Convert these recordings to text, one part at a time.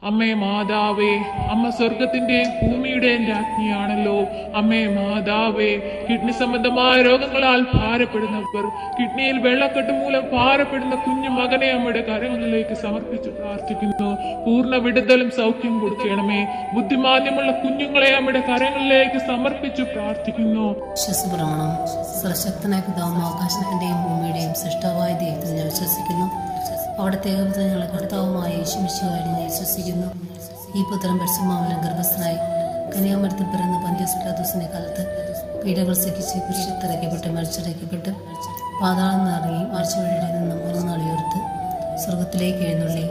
അമ്മേ മാതാവേ, അമ്മ സ്വർഗത്തിന്റെയും ഭൂമിയുടെയും രാജ്ഞിയാണല്ലോ. അമ്മേ മാതാവേ, കിഡ്നി സംബന്ധമായ രോഗങ്ങളാൽ ഭാരപ്പെടുന്നവർ, കിഡ്നിയിൽ വെള്ളക്കെട്ട് മൂലം ഭാരപ്പെടുന്ന കുഞ്ഞു മകനെ അമ്മയുടെ കരങ്ങളിലേക്ക് സമർപ്പിച്ച് പ്രാർത്ഥിക്കുന്നു. പൂർണ്ണ വിടുതലും സൗഖ്യം കൊടുക്കണമേ. ബുദ്ധിമാന്യമുള്ള കുഞ്ഞുങ്ങളെ അമ്മയുടെ കരങ്ങളിലേക്ക് സമർപ്പിച്ചു പ്രാർത്ഥിക്കുന്നു. വിശ്വസപ്രമാണം. സർവശക്തനായ പിതാവും ആകാശത്തിന്റെയും ഭൂമിയുടെയും സൃഷ്ടാവായ ദൈവത്തിൽ ഞാൻ വിശ്വസിക്കുന്നു. അവിടുത്തെ ഏകപുത്രൻ ഞങ്ങളുടെ കർത്താവുമായ യേശുമിശിഹായിൽ ഞാൻ വിശ്വസിക്കുന്നു. ഈ പുത്രൻ പരിശുദ്ധാത്മാവിനാൽ ഗർഭസ്ഥനായി കന്യാമരത്തിൽ പിറന്ന് പന്തിയോസ് പിലാത്തോസിന്റെ കാലത്ത് പീഡകൾ സഹിച്ച് കുരിശിൽ മരിച്ചടയ്ക്കപ്പെട്ട് പാതാളം നിറങ്ങി മരിച്ചവരുടെ നിന്ന് മൂന്നാം നാൾ ഉയർത്ത് സ്വർഗത്തിലേക്ക് എഴുന്നള്ളി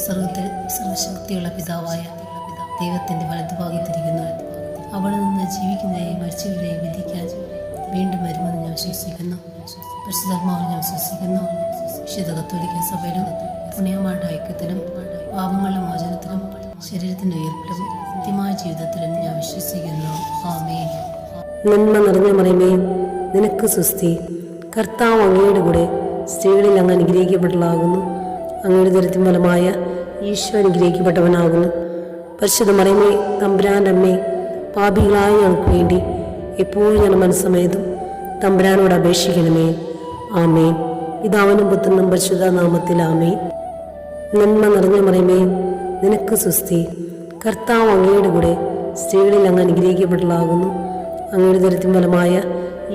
സ്വർഗത്തിൽ സർവശക്തിയുള്ള പിതാവായ ദൈവത്തിന്റെ വലതുഭാഗത്തിരിക്കുന്നു. അവിടെ നിന്ന് ജീവിക്കുന്നവരെയും മരിച്ചവരെയും വിധിക്കാൻ വീണ്ടും വരുമെന്ന് ഞാൻ വിശ്വസിക്കുന്നു. പരിശുദ്ധാത്മാവിൽ ഞാൻ വിശ്വസിക്കുന്നു. വിശുദ്ധ കത്തോലിക്ക സഭയിലും പുണ്യമാരുടെ ഐക്യത്തിലും പാപങ്ങളുടെ മോചനത്തിലും ശരീരത്തിന്റെ ഉയർപ്പിലും നിത്യമായ ജീവിതത്തിലും ഞാൻ വിശ്വസിക്കുന്നു. ആമേൻ. നന്മ നിറഞ്ഞ മറിയമേ, നിനക്ക് സ്വസ്തി. കർത്താവ് അങ്ങയുടെ കൂടെ സ്ത്രീകളിൽ അങ്ങ് അനുഗ്രഹിക്കപ്പെട്ടതാകുന്നു. അങ്ങയുടെ ദരിദ്രം ഫലമായ ഈശോ അനുഗ്രഹിക്കപ്പെട്ടവനാകുന്നു. പരിശുദ്ധ മറിയമേ, തമ്പുരാൻ്റെ അമ്മേ, പാപികളായ ഞങ്ങൾക്ക് വേണ്ടി എപ്പോഴും ഞാൻ മനസ്സമേതും തമ്പുരാനോട് അപേക്ഷിക്കണമേ. ആമേൻ. പിതാവിനും പുത്രനും പരിശുദ്ധ നാമത്തിൽ ആമേൻ. നന്മ നിറഞ്ഞ മറിയമേ, നിനക്ക് സ്വസ്തി. കർത്താവ് അങ്ങയുടെ കൂടെ സ്ത്രീകളിൽ അങ്ങ് അനുഗ്രഹിക്കപ്പെട്ടതാകുന്നു. അങ്ങയുടെ ദരിദ്രം ഫലമായ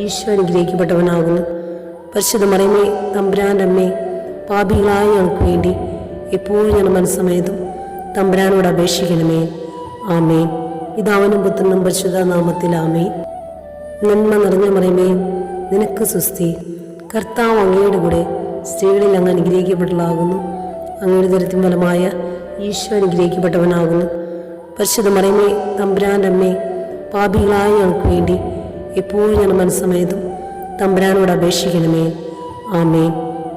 ഈശോ അനുഗ്രഹിക്കപ്പെട്ടവനാകുന്നു. പരിശുദ്ധ മറിയമേ, തമ്പുരാൻ്റെ അമ്മേ, പാപികളായ ഞങ്ങൾക്ക് വേണ്ടി എപ്പോഴും ഞാൻ മനസ്സമേതും തമ്പുരാനോട് അപേക്ഷിക്കണമേ. ആമേൻ. പിതാവിനും പുത്രനും പരിശുദ്ധ നാമത്തിൽ ആമേൻ. നന്മ നിറഞ്ഞ മറിയമേ, നിനക്ക് സ്വസ്തി. കർത്താവ് അങ്ങയുടെ കൂടെ സ്ത്രീകളിൽ അങ്ങ് അനുഗ്രഹിക്കപ്പെട്ടതാകുന്നു. അങ്ങയുടെ ദരിദ്രം ഫലമായ ഈശോ അനുഗ്രഹിക്കപ്പെട്ടവനാകുന്നു. പരിശുദ്ധ മറിയമേ, തമ്പുരാൻ്റെ അമ്മേ, പാപികളായ ഞങ്ങൾക്ക് വേണ്ടി എപ്പോഴും ഞാൻ മനസ്സമേതും തമ്പുരാനോട് അപേക്ഷിക്കണമേ. ആമേൻ.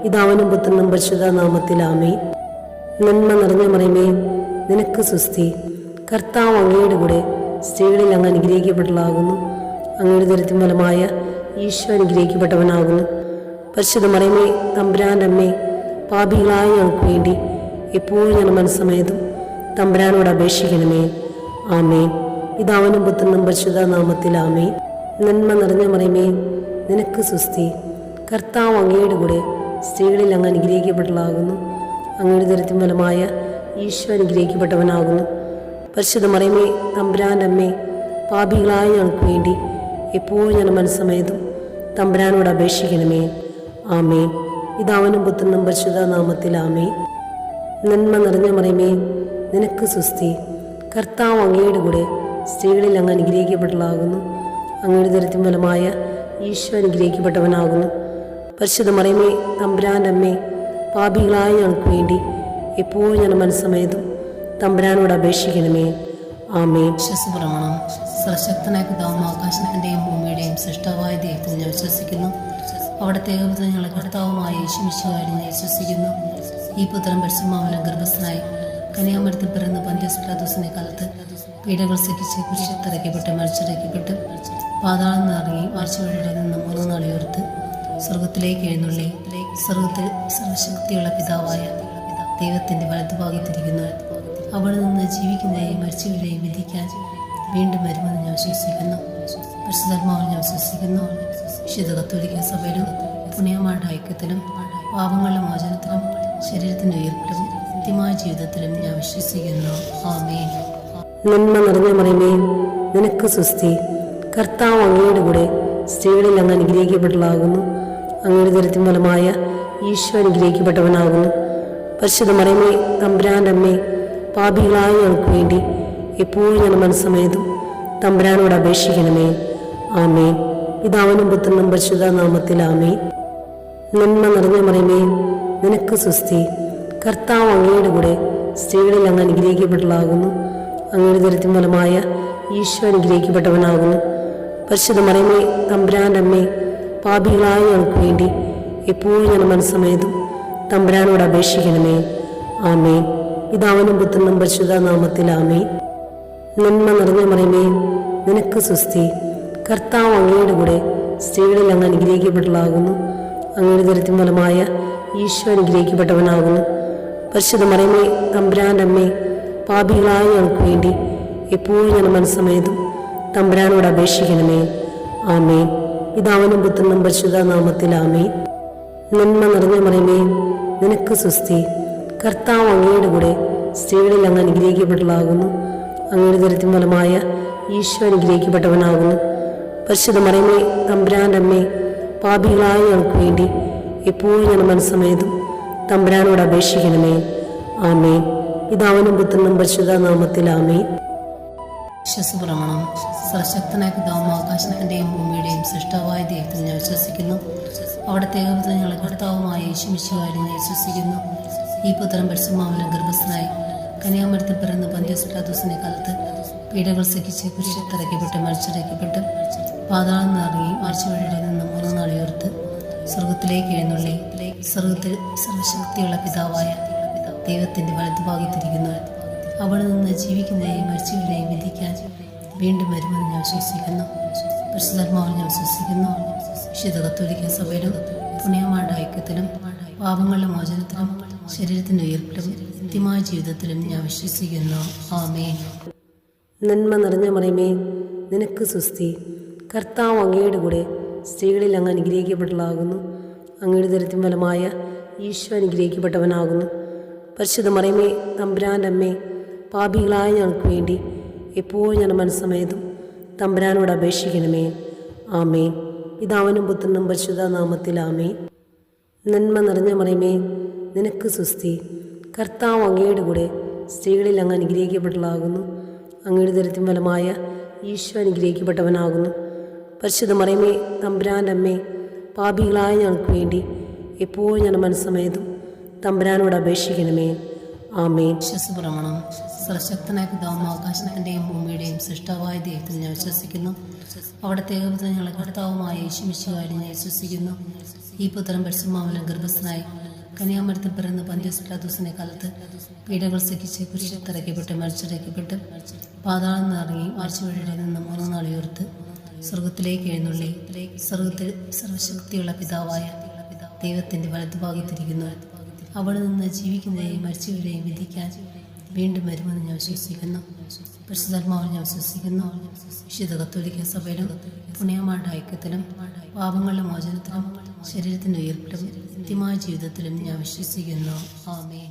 പിതാവിനും പുത്രനും പരിശുദ്ധ നാമത്തിൽ ആമേൻ. നന്മ നിറഞ്ഞ മറിയമേ, നിനക്ക് സ്വസ്തി. കർത്താവ് അങ്ങയുടെ കൂടെ സ്ത്രീകളിൽ അങ്ങ് അനുഗ്രഹിക്കപ്പെട്ടതാകുന്നു. അങ്ങയുടെ ദരിദ്രം ഫലമായ ഈശോ അനുഗ്രഹിക്കപ്പെട്ടവനാകുന്നു. പരിശുദ്ധ മറിയമേ, തമ്പുരാൻ്റെ അമ്മേ, പാപികളായ ഞങ്ങൾക്ക് വേണ്ടി എപ്പോഴും ഞാൻ മനസ്സമേതും തമ്പുരാനോട് അപേക്ഷിക്കണമേ. ആമേൻ. പിതാവിനും പുത്രനും പരിശുദ്ധ നാമത്തിൽ ആമേൻ. നന്മ നിറഞ്ഞ മറിയമേ, നിനക്ക് സ്വസ്തി. കർത്താവ് അങ്ങയുടെ കൂടെ സ്ത്രീകളിൽ അങ്ങ് അനുഗ്രഹിക്കപ്പെട്ടതാകുന്നു. അങ്ങയുടെ ദരിദ്രം ഫലമായ ഈശോ അനുഗ്രഹിക്കപ്പെട്ടവനാകുന്നു. പരിശുദ്ധ മറിയമേ, തമ്പുരാൻ്റെ അമ്മേ, പാപികളായ ഞങ്ങൾക്ക് വേണ്ടി എപ്പോഴും ഞാൻ മനസ്സമേതും തമ്പുരാനോട് അപേക്ഷിക്കണമേ. ആമേൻ. പിതാവിനും പുത്രനും പരിശുദ്ധ നാമത്തിൽ ആമേൻ. നന്മ നിറഞ്ഞ മറിയമേ, നിനക്ക് സ്വസ്തി. കർത്താവ് അങ്ങയുടെ കൂടെ സ്ത്രീകളിൽ അങ്ങ് അനുഗ്രഹിക്കപ്പെട്ടതാകുന്നു. അങ്ങയുടെ ദരിദ്രം ഫലമായ ഈശോ അനുഗ്രഹിക്കപ്പെട്ടവനാകുന്നു. പരിശുദ്ധ മറിയമേ, തമ്പുരാൻ്റെ അമ്മേ, പാപികളായ ഞങ്ങൾക്ക് വേണ്ടി എപ്പോഴും ഞാൻ മനസ്സമേതും തമ്പുരാനോട് അപേക്ഷിക്കണമേ. ആമേൻ. വിശ്വസപ്രമാണം. സർവശക്തനായ പിതാവും ആകാശത്തിന്റെയും ഭൂമിയുടെയും സൃഷ്ടാവായ ദൈവത്തിൽ ഞാൻ വിശ്വസിക്കുന്നു. അവിടുത്തെ ഏകപുത്രൻ ഞങ്ങളുടെ കർത്താവുമായ യേശുമിശിഹായിൽ ഞാൻ വിശ്വസിക്കുന്നു. ഈ പുത്രൻ പരിശുദ്ധാത്മാവിനാൽ ഗർഭസ്ഥനായി കന്യാമരത്തിൽ പിറന്ന് പന്തിയോസ് പിലാത്തോസിന്റെ കാലത്ത് പീഡകൾ സഹിച്ച് കുരിശിൽ മരിച്ചടയ്ക്കപ്പെട്ട് പാതാളം നിറങ്ങി മരിച്ചവരുടെ നിന്ന് മൂന്നാം നാൾ ഉയർത്ത് സ്വർഗത്തിലേക്ക് എഴുന്നള്ളി സ്വർഗത്തിൽ സർവശക്തിയുള്ള പിതാവായ ദൈവത്തിന്റെ വലതുഭാഗത്തിരിക്കുന്നു. അവിടെ നിന്ന് ജീവിക്കുന്നവരെയും മരിച്ചവരെയും വിധിക്കാൻ വീണ്ടും വരുമെന്ന് ഞാൻ വിശ്വസിക്കുന്നു. പരിശുദ്ധാത്മാവിൽ ഞാൻ വിശ്വസിക്കുന്നു. വിശുദ്ധ കത്തോലിക്ക സഭയിലും പുണ്യമാരുടെ ഐക്യത്തിലും പാപങ്ങളുടെ മോചനത്തിലും ശരീരത്തിന്റെ ഉയർപ്പിലും നിത്യമായ ജീവിതത്തിലും ഞാൻ വിശ്വസിക്കുന്നു. ആമേൻ. നന്മ നിറഞ്ഞ മറിയമേ, നിനക്ക് സ്വസ്തി. കർത്താവ് അങ്ങയുടെ കൂടെ സ്ത്രീകളിൽ അങ്ങ് അനുഗ്രഹിക്കപ്പെട്ടതാകുന്നു. അങ്ങയുടെ ദരിദ്രം ഫലമായ ഈശോ അനുഗ്രഹിക്കപ്പെട്ടവനാകുന്നു. പരിശുദ്ധ മറിയമേ, തമ്പുരാൻ്റെ അമ്മേ, പാപികളായ ഞങ്ങൾക്ക് വേണ്ടി എപ്പോഴും ഞാൻ മനസ്സമേതും തമ്പുരാനോട് അപേക്ഷിക്കണമേ. ആമേൻ. പിതാവിനും പുത്രനും പരിശുദ്ധ നാമത്തിൽ ആമേൻ. നന്മ നിറഞ്ഞ മറിയമേ, നിനക്ക് സ്വസ്തി. കർത്താവ് അങ്ങയുടെ കൂടെ സ്ത്രീകളിൽ അങ്ങ് അനുഗ്രഹിക്കപ്പെട്ടതാകുന്നു. അങ്ങയുടെ ദരിദ്രം ഫലമായ ഈശോ അനുഗ്രഹിക്കപ്പെട്ടവനാകുന്നു. പരിശുദ്ധ മറിയമേ, തമ്പുരാൻ്റെ അമ്മേ, പാപികളായ ഞങ്ങൾക്ക് വേണ്ടി എപ്പോഴും ഞാൻ മനസ്സമേതും തമ്പുരാനോട് അപേക്ഷിക്കണമേ. ആമേൻ. പിതാവിനും പുത്രനും പരിശുദ്ധ നാമത്തിൽ ആമേൻ. നന്മ നിറഞ്ഞ മറിയമേ, നിനക്ക് സ്വസ്തി. കർത്താവ് അങ്ങയുടെ കൂടെ സ്ത്രീകളിൽ അങ്ങ് അനുഗ്രഹിക്കപ്പെട്ടതാകുന്നു. അങ്ങയുടെ ദരിദ്രം ഫലമായ ഈശോ അനുഗ്രഹിക്കപ്പെട്ടവനാകുന്നു. പരിശുദ്ധ മറിയമേ, തമ്പുരാൻ്റെ അമ്മേ, പാപികളായ ഞങ്ങൾക്ക് വേണ്ടി എപ്പോഴും ഞാൻ മനസ്സമേതും തമ്പുരാനോട് അപേക്ഷിക്കണമേ. ആമേൻ. പിതാവിനും പുത്രനും പരിശുദ്ധ നാമത്തിൽ ആമേൻ. നന്മ നിറഞ്ഞ മറിയമേ, നിനക്ക് സ്വസ്തി. കർത്താവ് അങ്ങയുടെ കൂടെ സ്ത്രീകളിൽ അങ്ങ് അനുഗ്രഹിക്കപ്പെട്ടതാകുന്നു. അങ്ങയുടെ ദരിദ്രം ഫലമായ ഈശോ അനുഗ്രഹിക്കപ്പെട്ടവനാകുന്നു. പരിശുദ്ധ മറിയമേ, തമ്പുരാൻ്റെ അമ്മേ, പാപികളായ ഞങ്ങൾക്ക് വേണ്ടി എപ്പോഴും ഞാൻ മനസ്സമേതും തമ്പുരാനോട് അപേക്ഷിക്കണമേ. ആമേൻ. പിതാവിനും പുത്രനും പരിശുദ്ധ നാമത്തിൽ ആമേൻ. വിശ്വസപ്രമാണം. സർവശക്തനായ പിതാവും ആകാശത്തിൻ്റെയും ഭൂമിയുടെയും സൃഷ്ടാവായ ദൈവത്തിൽ ഞാൻ വിശ്വസിക്കുന്നു. അവിടുത്തെ ഏകപുത്രൻ ഞങ്ങളെ കർത്താവുമായ യേശു മിശിഹായിൽ ഞാൻ വിശ്വസിക്കുന്നു. ഈ പുത്രൻ പരിശുദ്ധാത്മാവിനാൽ ഗർഭസ്ഥനായി കന്യാമരത്തിൽ പിറന്ന് പന്തിയോസ് പിലാത്തോസിന്റെ കാലത്ത് പീഡകൾ സഹിച്ച് കുരിശിൽ തറയ്ക്കപ്പെട്ട് മരിച്ചടയ്ക്കപ്പെട്ട് പാതാളം നിറങ്ങി മരിച്ചവഴിയിൽ നിന്ന് 3 നാൾ ഉയർത്ത് സ്വർഗത്തിലേക്ക് എഴുന്നള്ളി സ്വർഗത്തിൽ സർവശക്തിയുള്ള പിതാവായ ദൈവത്തിന്റെ വലതുഭാഗത്തിരിക്കുന്നു. അവിടെ നിന്ന് ജീവിക്കുന്നവരെയും മരിച്ചവരെയും വിധിക്കാൻ വീണ്ടും വരുമെന്ന് ഞാൻ വിശ്വസിക്കുന്നു. പരിശുദ്ധാത്മാവിൽ ഞാൻ വിശ്വസിക്കുന്നു. വിശുദ്ധ കത്തോലിക്ക സഭയിലും പുണ്യമാരുടെ ഐക്യത്തിലും പാപങ്ങളുടെ മോചനത്തിലും ശരീരത്തിന്റെ ഉയർപ്പിലും നിത്യമായ ജീവിതത്തിലും ഞാൻ വിശ്വസിക്കുന്നു. ആമേൻ. നന്മ നിറഞ്ഞ മറിയമേ, നിനക്ക് സ്വസ്തി. കർത്താവ് അങ്ങയുടെ കൂടെ സ്ത്രീകളിൽ അങ്ങ് അനുഗ്രഹിക്കപ്പെട്ടതാകുന്നു. അങ്ങയുടെ ദരിദ്രം ഫലമായ ഈശോ അനുഗ്രഹിക്കപ്പെട്ടവനാകുന്നു. പരിശുദ്ധ മറിയമേ, തമ്പുരാൻ്റെ അമ്മേ, പാപികളായ ഞങ്ങൾക്ക് വേണ്ടി എപ്പോഴും ഞാൻ മനസ്സമേതും തമ്പുരാനോട് അപേക്ഷിക്കണമേ. ആമേൻ. പിതാവിനും പുത്രനും പരിശുദ്ധ നാമത്തിൽ ആമേൻ. നന്മ നിറഞ്ഞ മറിയമേ, നിനക്ക് സ്വസ്തി. കർത്താവ് അങ്ങയുടെ കൂടെ സ്ത്രീകളിൽ അങ്ങ് അനുഗ്രഹിക്കപ്പെട്ടതാകുന്നു. അങ്ങയുടെ ദരിദ്രം ഫലമായ ഈശോ അനുഗ്രഹിക്കപ്പെട്ടവനാകുന്നു. പരിശുദ്ധ മറിയമേ, തമ്പുരാൻ്റെ അമ്മേ, പാപികളായ ഞങ്ങൾക്ക് വേണ്ടി എപ്പോഴും ഞാൻ മനസ്സമേതും തമ്പുരാനോട് അപേക്ഷിക്കണമേ. ആമേൻ. വിശ്വസപ്രമാണം. സർവശക്തനായ പിതാവും ആകാശത്തിൻ്റെയും ഭൂമിയുടെയും സൃഷ്ടാവായ ദൈവത്തിൽ ഞാൻ വിശ്വസിക്കുന്നു. അവിടുത്തെ ഏകപുത്രൻ ഞങ്ങളെ കർത്താവുമായ യേശു മിശിഹായിൽ ഞാൻ വിശ്വസിക്കുന്നു. ഈ പുത്രൻ പരിശുദ്ധാത്മാവിനാൽ ഗർഭസ്ഥനായി കന്യാമരത്തിൽ പിറന്ന് പന്തിയോസ് പിലാത്തോസിന്റെ കാലത്ത് പീഡകൾ സഹിച്ച് കുരിശിൽ തറയ്ക്കപ്പെട്ട് മരിച്ചടയ്ക്കപ്പെട്ട് പാതാളം നിറങ്ങി മരിച്ചവഴിയിൽ നിന്ന് 3 നാൾ ഉയർത്ത് സ്വർഗത്തിലേക്ക് എഴുന്നള്ളി സ്വർഗത്തിൽ സർവശക്തിയുള്ള പിതാവായ ദൈവത്തിന്റെ വലതുഭാഗത്തിരിക്കുന്നു. അവിടെ നിന്ന് ജീവിക്കുന്നവരെയും മരിച്ചവരെയും വിധിക്കാൻ വീണ്ടും വരുമെന്ന് ഞാൻ വിശ്വസിക്കുന്നു. പരിശുദ്ധാത്മാവിൽ ഞാൻ വിശ്വസിക്കുന്നു. വിശുദ്ധ കത്തോലിക്ക സഭയിലും പുണ്യമാരുടെ ഐക്യത്തിലും പാപങ്ങളുടെ മോചനത്തിലും ശരീരത്തിന്റെ ഉയർപ്പിലും നിത്യമായ ജീവിതത്തിലും ഞാൻ വിശ്വസിക്കുന്നു. ആമേൻ.